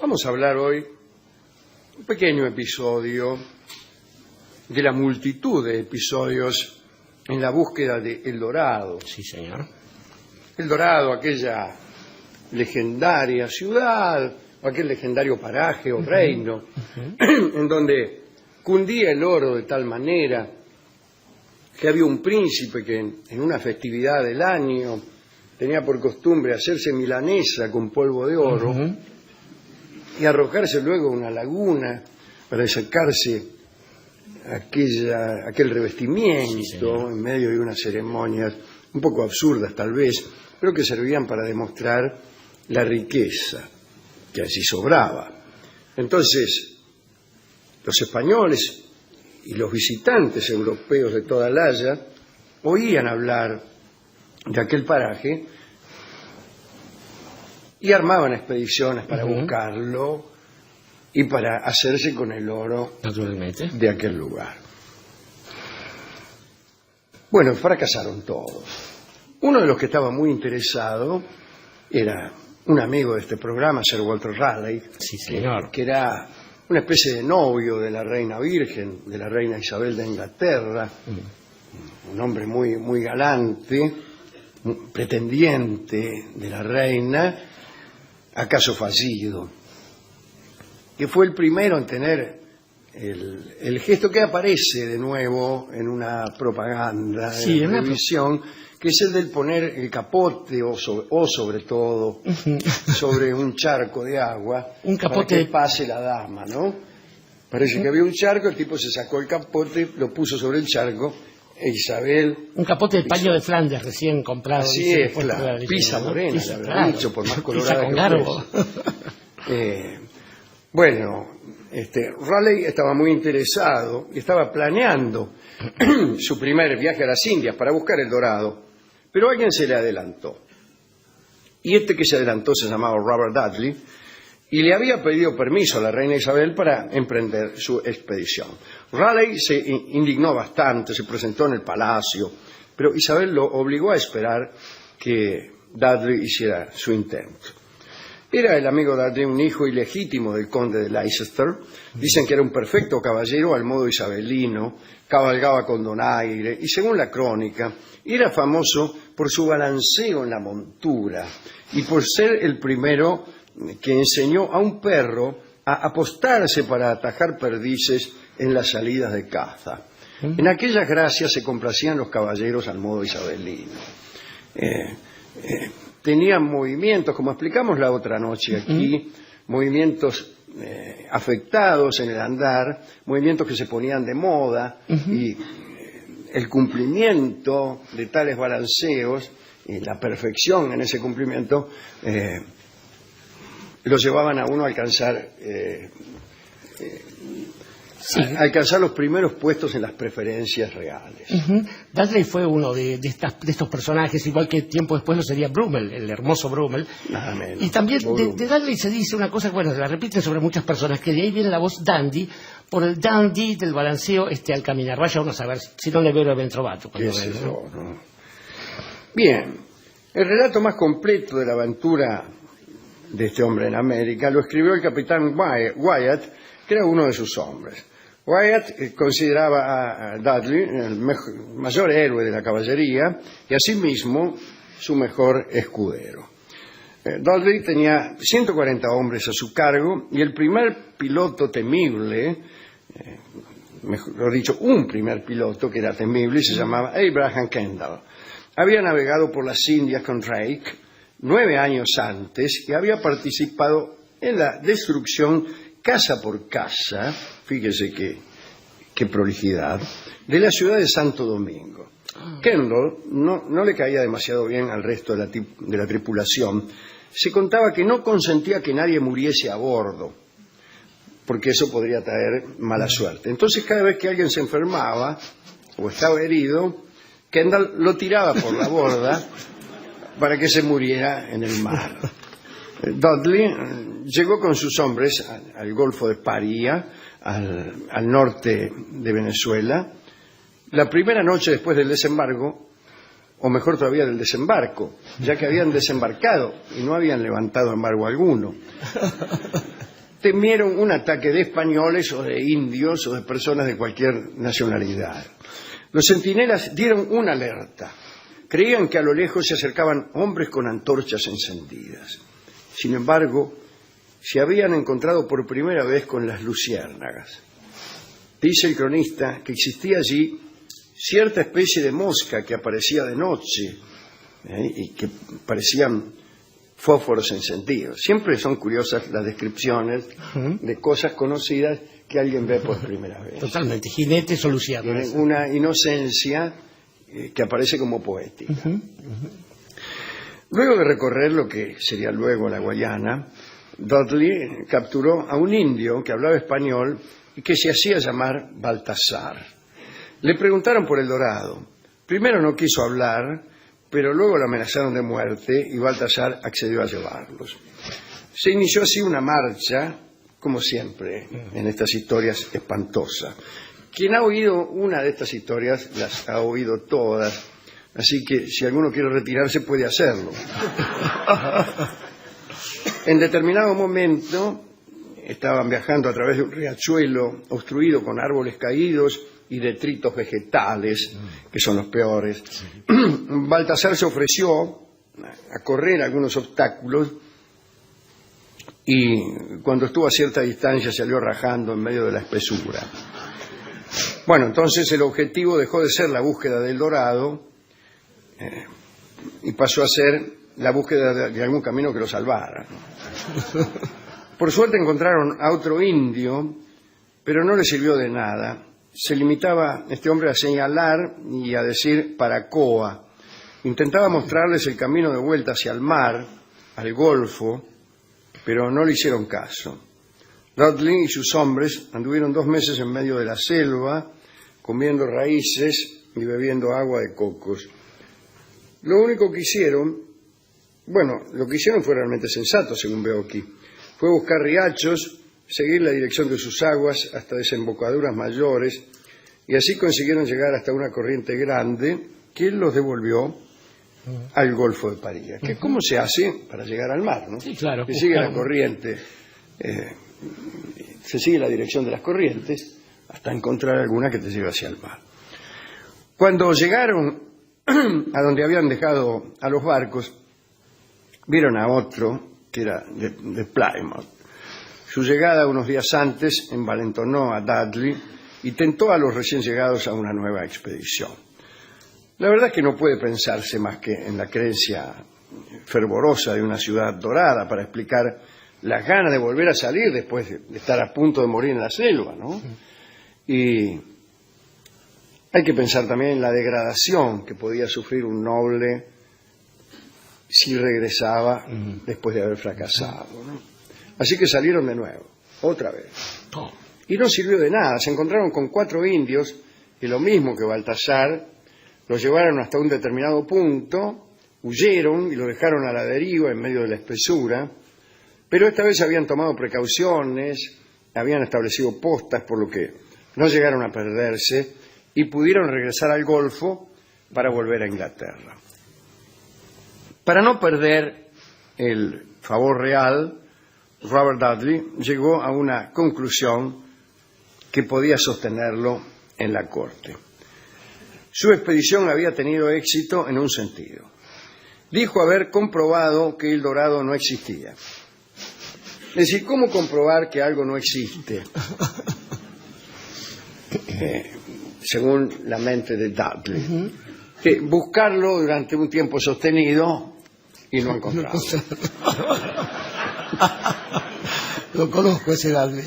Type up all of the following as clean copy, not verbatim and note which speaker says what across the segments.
Speaker 1: Vamos a hablar hoy un pequeño episodio de la multitud de episodios en la búsqueda de El Dorado.
Speaker 2: Sí, señor.
Speaker 1: El Dorado, aquella legendaria ciudad, o aquel legendario paraje o reino, en donde cundía el oro de tal manera que había un príncipe que en una festividad del año tenía por costumbre hacerse milanesa con polvo de oro y arrojarse luego a una laguna para sacarse aquel revestimiento en medio de unas ceremonias un poco absurdas tal vez, pero que servían para demostrar la riqueza que allí sobraba. Entonces, los españoles y los visitantes europeos de toda la Haya oían hablar de aquel paraje y armaban expediciones para buscarlo y para hacerse con el oro
Speaker 2: naturalmente
Speaker 1: de aquel lugar. Bueno, fracasaron todos. Uno de los que estaba muy interesado era un amigo de este programa, Sir Walter Raleigh,
Speaker 2: sí, señor,
Speaker 1: que era una especie de novio de la reina virgen, de la reina Isabel de Inglaterra, un hombre muy, muy galante, un pretendiente de la reina, acaso fallido, que fue el primero en tener el gesto que aparece de nuevo en una propaganda de televisión, que es el del poner el capote o sobre todo sobre un charco de agua
Speaker 2: un capote
Speaker 1: para que pase la dama, ¿no? Parece que había un charco, el tipo se sacó el capote, lo puso sobre el charco e Isabel...
Speaker 2: Un capote de paño de Flandes recién comprado.
Speaker 1: Así es, la pisa morena,
Speaker 2: pisa,
Speaker 1: la verdad,
Speaker 2: claro,
Speaker 1: mucho por más colorada
Speaker 2: con
Speaker 1: que
Speaker 2: garbo.
Speaker 1: Bueno, Raleigh estaba muy interesado y estaba planeando su primer viaje a las Indias para buscar el dorado, pero alguien se le adelantó. Y este que se adelantó se llamaba Robert Dudley y le había pedido permiso a la reina Isabel para emprender su expedición. Raleigh se indignó bastante, se presentó en el palacio, pero Isabel lo obligó a esperar que Dudley hiciera su intento. Era el amigo Dudley un hijo ilegítimo del conde de Leicester. Dicen que era un perfecto caballero al modo isabelino, cabalgaba con donaire y, según la crónica, era famoso por su balanceo en la montura y por ser el primero que enseñó a un perro a apostarse para atajar perdices en las salidas de caza. En aquellas gracias se complacían los caballeros al modo isabelino. Tenían movimientos, como explicamos la otra noche aquí, movimientos afectados en el andar, movimientos que se ponían de moda y el cumplimiento de tales balanceos y la perfección en ese cumplimiento lo llevaban a uno a alcanzar alcanzar los primeros puestos en las preferencias reales.
Speaker 2: Dudley fue uno de estos personajes, igual que tiempo después lo sería Brummel, el hermoso Brummel.
Speaker 1: Nada menos.
Speaker 2: Y también de Dudley se dice una cosa, bueno, se la repiten sobre muchas personas, que de ahí viene la voz dandy, por el dandy del balanceo al caminar. Vaya uno a saber si no le veo el ventrovato.
Speaker 1: ¿No? Bien, el relato más completo de la aventura de este hombre en América lo escribió el capitán Wyatt, que era uno de sus hombres. Wyatt consideraba a Dudley el mayor héroe de la caballería y asimismo su mejor escudero. Dudley tenía 140 hombres a su cargo y el primer piloto temible, mejor dicho, un primer piloto que era temible, se llamaba Abraham Kendall. Había navegado por las Indias con Drake 9 años antes y había participado en la destrucción casa por casa, fíjese qué prolijidad, de la ciudad de Santo Domingo. Kendall no le caía demasiado bien al resto de la tripulación. Se contaba que no consentía que nadie muriese a bordo, porque eso podría traer mala suerte. Entonces, cada vez que alguien se enfermaba o estaba herido, Kendall lo tiraba por la borda para que se muriera en el mar. Dudley llegó con sus hombres al Golfo de Paria, al norte de Venezuela. La primera noche después del desembarco, o mejor todavía del desembarco, ya que habían desembarcado y no habían levantado embargo alguno. temieron un ataque de españoles o de indios o de personas de cualquier nacionalidad. Los centinelas dieron una alerta. Creían que a lo lejos se acercaban hombres con antorchas encendidas. Sin embargo, se habían encontrado por primera vez con las luciérnagas. Dice el cronista que existía allí cierta especie de mosca que aparecía de noche y que parecían fósforos encendidos. Siempre son curiosas las descripciones de cosas conocidas que alguien ve por primera vez.
Speaker 2: Totalmente, jinetes o luciérnagas.
Speaker 1: Tienen una inocencia que aparece como poética. Luego de recorrer lo que sería luego la Guayana, Dudley capturó a un indio que hablaba español y que se hacía llamar Baltasar. Le preguntaron por el dorado. Primero no quiso hablar, pero luego lo amenazaron de muerte y Baltasar accedió a llevarlos. Se inició así una marcha, como siempre en estas historias, espantosa. Quien ha oído una de estas historias las ha oído todas, así que si alguno quiere retirarse puede hacerlo. En determinado momento estaban viajando a través de un riachuelo obstruido con árboles caídos y detritos vegetales, que son los peores. Baltasar se ofreció a correr algunos obstáculos y cuando estuvo a cierta distancia salió rajando en medio de la espesura. Bueno, entonces el objetivo dejó de ser la búsqueda del dorado y pasó a ser la búsqueda de algún camino que lo salvara. Por suerte encontraron a otro indio, pero no le sirvió de nada. Se limitaba este hombre a señalar y a decir Paracoa. Intentaba mostrarles el camino de vuelta hacia el mar, al Golfo, pero no le hicieron caso. Dudley y sus hombres anduvieron 2 meses en medio de la selva, comiendo raíces y bebiendo agua de cocos. Lo único que hicieron, lo que hicieron fue realmente sensato, según veo aquí. Fue buscar riachos, seguir la dirección de sus aguas hasta desembocaduras mayores, y así consiguieron llegar hasta una corriente grande que los devolvió al Golfo de Paria. Que ¿cómo se hace para llegar al mar, no?
Speaker 2: Sí, claro.
Speaker 1: Se sigue la corriente, se sigue la dirección de las corrientes hasta encontrar alguna que te lleve hacia el mar. Cuando llegaron a donde habían dejado a los barcos, vieron a otro que era de Plymouth. Su llegada unos días antes envalentonó a Dudley y tentó a los recién llegados a una nueva expedición. La verdad es que no puede pensarse más que en la creencia fervorosa de una ciudad dorada para explicar las ganas de volver a salir después de estar a punto de morir en la selva, ¿no? Y hay que pensar también en la degradación que podía sufrir un noble si regresaba después de haber fracasado, ¿no? Así que salieron de nuevo, otra vez. Y no sirvió de nada. Se encontraron con 4 indios que, lo mismo que Baltasar, los llevaron hasta un determinado punto, huyeron y lo dejaron a la deriva en medio de la espesura, pero esta vez habían tomado precauciones, habían establecido postas, por lo que no llegaron a perderse y pudieron regresar al Golfo para volver a Inglaterra. Para no perder el favor real, Robert Dudley llegó a una conclusión que podía sostenerlo en la corte. Su expedición había tenido éxito en un sentido. Dijo haber comprobado que el dorado no existía. Es decir, ¿cómo comprobar que algo no existe? Según la mente de Dudley. Buscarlo durante un tiempo sostenido y no encontrarlo.
Speaker 2: Lo conozco ese Dudley.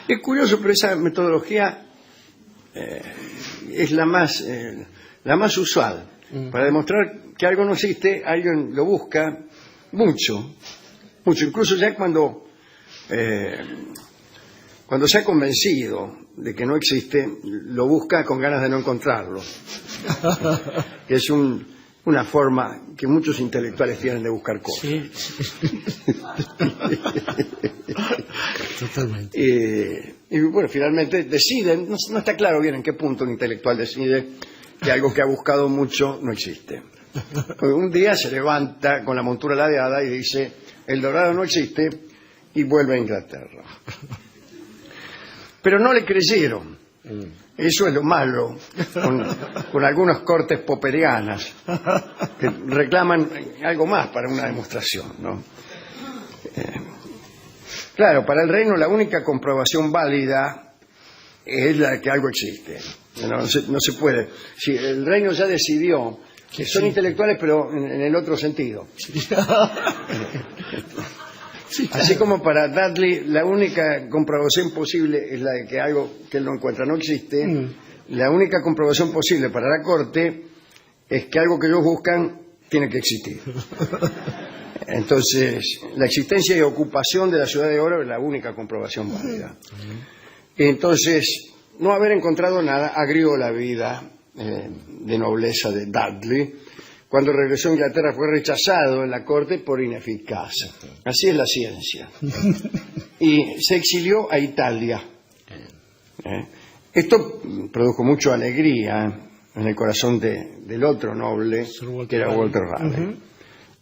Speaker 1: Es curioso, pero esa metodología es la más usual. Para demostrar que algo no existe, alguien lo busca mucho. Incluso ya cuando se ha convencido de que no existe, lo busca con ganas de no encontrarlo. Que es una forma que muchos intelectuales tienen de buscar cosas.
Speaker 2: Sí. Totalmente.
Speaker 1: Y bueno, finalmente deciden, no está claro bien en qué punto un intelectual decide que algo que ha buscado mucho no existe. Un día se levanta con la montura ladeada y dice, el dorado no existe, y vuelve a Inglaterra. Pero no le creyeron. Eso es lo malo con algunas cortes popperianas que reclaman algo más para una demostración, ¿no? Claro, para el reino la única comprobación válida es la de que algo existe. No se puede. Si el reino ya decidió que son intelectuales, pero en el otro sentido. Así como para Dudley la única comprobación posible es la de que algo que él no encuentra no existe, la única comprobación posible para la corte es que algo que ellos buscan tiene que existir. Entonces, la existencia y ocupación de la Ciudad de Oro es la única comprobación válida. Entonces, no haber encontrado nada agrió la vida de nobleza de Dudley. Cuando regresó a Inglaterra fue rechazado en la corte por ineficaz. Así es la ciencia. Y se exilió a Italia. Esto produjo mucha alegría en el corazón del otro noble, que era Walter Raleigh.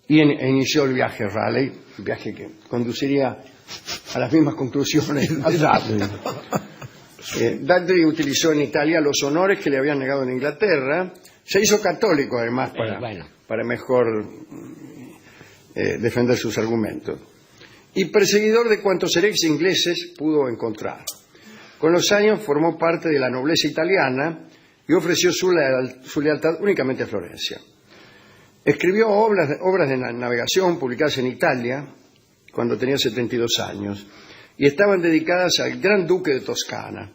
Speaker 1: Y inició el viaje Raleigh, un viaje que conduciría a las mismas conclusiones de Dudley. Dudley utilizó en Italia los honores que le habían negado en Inglaterra. Se hizo católico, además, para mejor defender sus argumentos. Y perseguidor de cuantos herejes ingleses pudo encontrar. Con los años formó parte de la nobleza italiana y ofreció su lealtad únicamente a Florencia. Escribió obras de navegación publicadas en Italia cuando tenía 72 años y estaban dedicadas al gran duque de Toscana.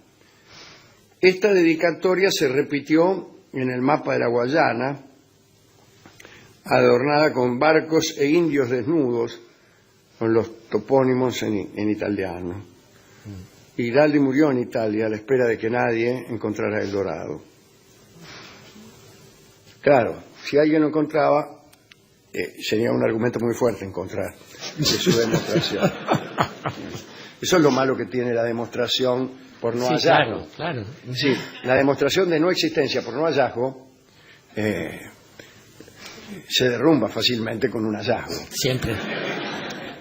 Speaker 1: Esta dedicatoria se repitió en el mapa de la Guayana, adornada con barcos e indios desnudos, con los topónimos en italiano. Y Dudley murió en Italia a la espera de que nadie encontrara el dorado. Claro, si alguien lo encontraba, sería un argumento muy fuerte encontrar de su demostración. Eso es lo malo que tiene la demostración por no hallazgo.
Speaker 2: Claro.
Speaker 1: Sí, la demostración de no existencia por no hallazgo se derrumba fácilmente con un hallazgo.
Speaker 2: Siempre.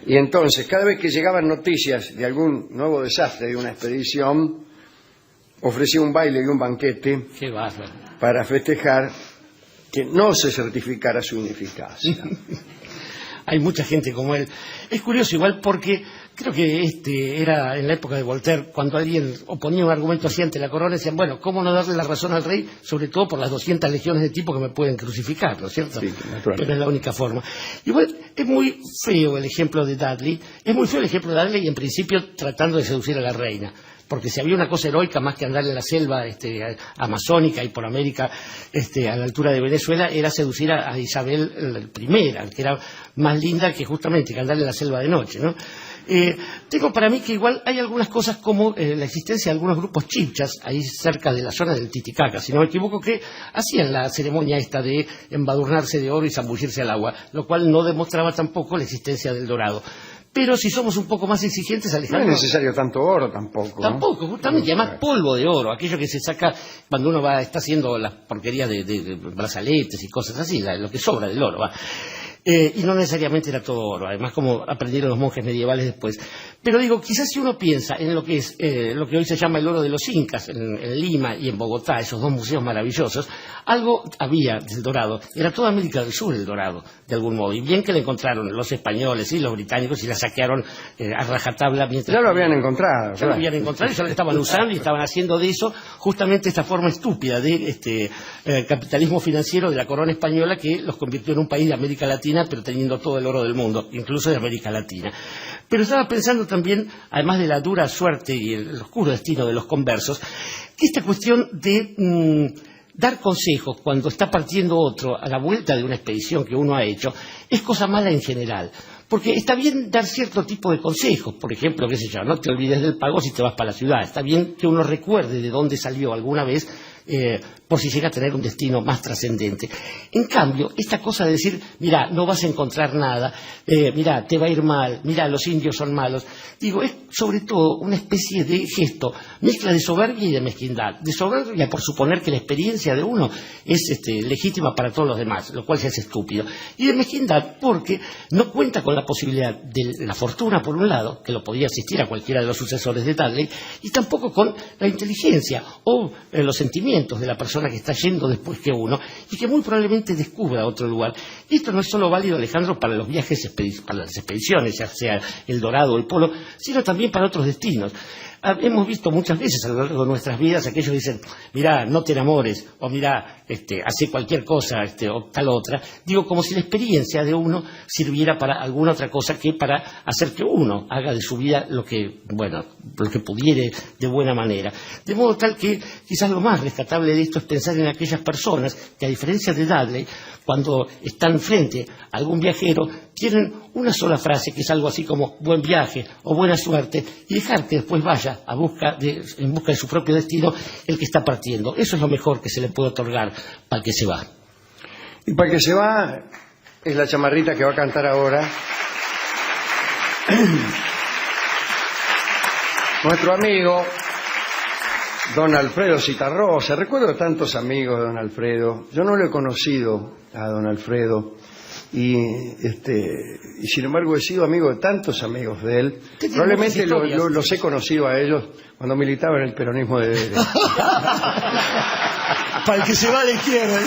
Speaker 1: Y entonces, cada vez que llegaban noticias de algún nuevo desastre de una expedición, ofrecía un baile y un banquete para festejar que no se certificara su ineficacia.
Speaker 2: Hay mucha gente como él. Es curioso igual porque creo que era en la época de Voltaire, cuando alguien oponía un argumento así ante la corona, decían, bueno, ¿cómo no darle la razón al rey? Sobre todo por las 200 legiones de tipos que me pueden crucificar, ¿no es cierto?
Speaker 1: Sí,
Speaker 2: pero es la única forma. Igual es muy feo el ejemplo de Dudley, y en principio tratando de seducir a la reina. Porque si había una cosa heroica más que andar en la selva amazónica y por América a la altura de Venezuela, era seducir a Isabel I, que era más linda que justamente que andar en la selva de noche, ¿no? Tengo para mí que igual hay algunas cosas como la existencia de algunos grupos chibchas ahí cerca de la zona del Titicaca, si no me equivoco, que hacían la ceremonia esta de embadurnarse de oro y zambullirse al agua, lo cual no demostraba tampoco la existencia del dorado. Pero si somos un poco más exigentes, Alejandro...
Speaker 1: No es necesario tanto oro tampoco.
Speaker 2: Tampoco, justamente, y además polvo de oro, aquello que se saca cuando uno está haciendo las porquerías de brazaletes y cosas así, lo que sobra del oro, y no necesariamente era todo oro, además como aprendieron los monjes medievales después. Pero digo, quizás si uno piensa en lo que es lo que hoy se llama el oro de los incas, en Lima y en Bogotá, esos dos museos maravillosos, algo había del dorado. Era toda América del Sur el dorado, de algún modo. Y bien que le encontraron los españoles y los británicos y la saquearon a rajatabla.
Speaker 1: Ya lo habían encontrado.
Speaker 2: Ya lo habían encontrado y ya lo estaban usando y estaban haciendo de eso justamente esta forma estúpida de capitalismo financiero de la corona española que los convirtió en un país de América Latina, pero teniendo todo el oro del mundo, incluso de América Latina. Pero estaba pensando también, además de la dura suerte y el oscuro destino de los conversos, que esta cuestión de dar consejos cuando está partiendo otro a la vuelta de una expedición que uno ha hecho es cosa mala en general. Porque está bien dar cierto tipo de consejos, por ejemplo, qué sé yo, no te olvides del pago si te vas para la ciudad. Está bien que uno recuerde de dónde salió alguna vez, por si llega a tener un destino más trascendente. En cambio, esta cosa de decir, mira, no vas a encontrar nada, mira, te va a ir mal, mira, los indios son malos, digo, es sobre todo una especie de gesto, mezcla de soberbia y de mezquindad. De soberbia por suponer que la experiencia de uno es legítima para todos los demás, lo cual se hace estúpido. Y de mezquindad porque no cuenta con la posibilidad de la fortuna, por un lado, que lo podía asistir a cualquiera de los sucesores de Dudley, y tampoco con la inteligencia o los sentimientos de la persona que está yendo después que uno y que muy probablemente descubra otro lugar. Y esto no es solo válido, Alejandro, para los viajes, para las expediciones, ya sea el Dorado o el Polo, sino también para otros destinos. Hemos visto muchas veces a lo largo de nuestras vidas aquellos dicen, mirá, no te enamores, o mirá, hace cualquier cosa, o tal otra. Digo, como si la experiencia de uno sirviera para alguna otra cosa que para hacer que uno haga de su vida lo que pudiere de buena manera. De modo tal que quizás lo más rescatable de esto es pensar en aquellas personas que, a diferencia de Dudley, cuando están frente a algún viajero, tienen una sola frase que es algo así como buen viaje o buena suerte, y dejar que después vaya en busca de su propio destino el que está partiendo. Eso es lo mejor que se le puede otorgar para el que se va.
Speaker 1: Y para el que se va es la chamarrita que va a cantar ahora nuestro amigo don Alfredo Citarrosa. Recuerdo tantos amigos de don Alfredo. Yo no lo he conocido a don Alfredo y sin embargo he sido amigo de tantos amigos de él. Probablemente los he conocido a ellos cuando militaba en el peronismo de derecha.
Speaker 3: Para el que se va a la izquierda.